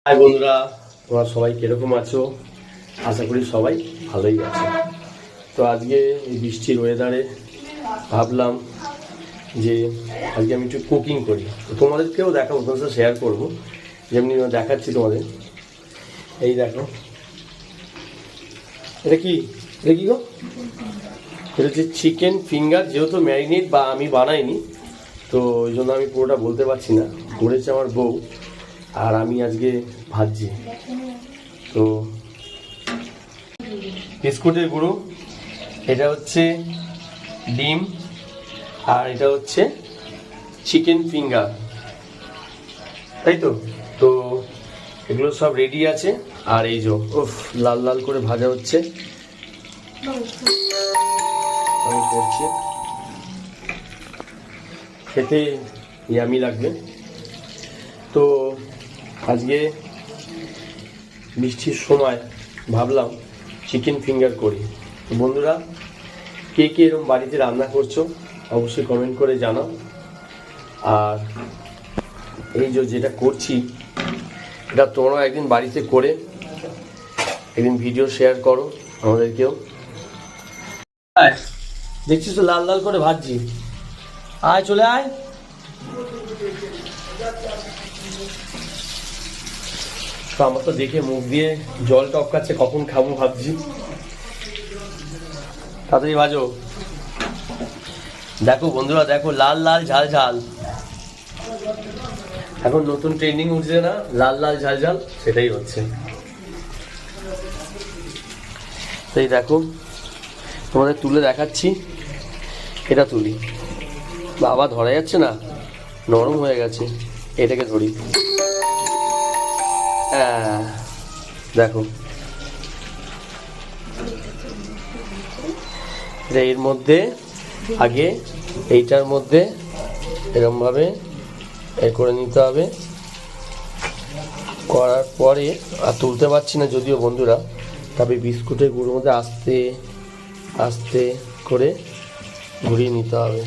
High বন্ধুরা, তোমরা সবাই কিরকম আছো? আশা করি সবাই ভালোই আছো। তো আজকে এই বৃষ্টির ওয়েদারে ভাবলাম যে আজকে আমি একটু কুকিং করি, তো তোমাদেরকেও দেখাবো, তোমাদের সাথে শেয়ার করবো। যেমনি দেখাচ্ছি তোমাদের, এই দেখো এটা কি গো, এটা হচ্ছে চিকেন ফিঙ্গার। যেহেতু ম্যারিনেট বা আমি বানাইনি, তো ওই জন্য আমি পুরোটা বলতে পারছি না। করেছে আমার বউ, আর আমি আজকে ভাজছি। তো বিস্কুটের গুঁড়ো, এটা হচ্ছে ডিম, আর এটা হচ্ছে চিকেন ফিঙ্গার, তাই তো। তো এগুলো সব রেডি আছে। আর এই যে লাল লাল করে ভাজা হচ্ছে, আমি করছি। খেতে ইয়ামি লাগবে। তো আজকে বৃষ্টির সময় ভাবলাম চিকেন ফিঙ্গার করি। তো বন্ধুরা, কে কে এরকম বাড়িতে রান্না করছো অবশ্যই কমেন্ট করে জানাও। আর এই যেটা করছি, এটা তোমরা একদিন বাড়িতে করে একদিন ভিডিও শেয়ার করো আমাদেরকেও। দেখছিস তো লাল লাল করে ভাজছি, আয় চলে আয়। তো আমার তো দেখে মুখ দিয়ে জল টপকাচ্ছে, কখন খাবো ভাবছি। তাড়াতাড়ি ভাজো। দেখো বন্ধুরা, দেখো লাল লাল ঝাল ঝাল। এখন নতুন ট্রেন্ডিং উঠছে না, লাল লাল ঝাল ঝাল, সেটাই হচ্ছে। তাই দেখো, তোমাদের তুলে দেখাচ্ছি। এটা তুলি, বাবা ধরা যাচ্ছে না, নরম হয়ে গেছে। এটাকে ধরি, দেখো এর মধ্যে আগে এইটার মধ্যে এরকম ভাবে এ করে নিতে হবে। করার পরে আর তুলতে পারছি না যদিও বন্ধুরা, তবে বিস্কুটের গুঁড়োর মধ্যে আস্তে আস্তে করে ঘুরিয়ে নিতে হবে।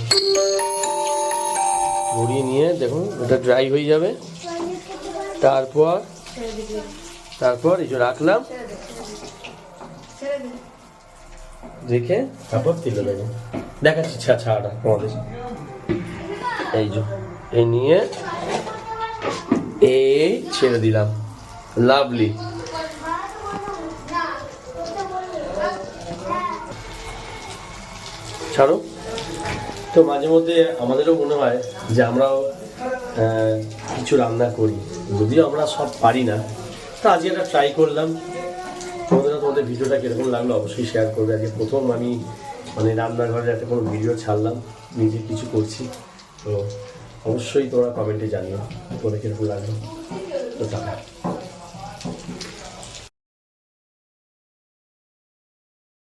ঘুরিয়ে নিয়ে দেখুন এটা ড্রাই হয়ে যাবে। তারপর এই যে রাখলাম, রেখে তারপর তেলে দেবো। দেখাচ্ছি ছাড়াটা তোমাদের। এই যে এই নিয়ে এই ছেড়ে দিলাম, লাভলি। ছাড়ো। তো মাঝে মধ্যে আমাদেরও মনে হয় যে আমরাও কিছু রান্না করি, যদিও আমরা সব পারি না। তো আজকে একটা ট্রাই করলাম। তোমাদের ভিডিওটা কীরকম লাগলো অবশ্যই শেয়ার করবে। আজকে প্রথম আমি রান্নাঘরে একটা কোনো ভিডিও ছাড়লাম, নিজে কিছু করছি। তো অবশ্যই তোমরা কমেন্টে জানিও তোমাদের কীরকম লাগলো। তো টাকা।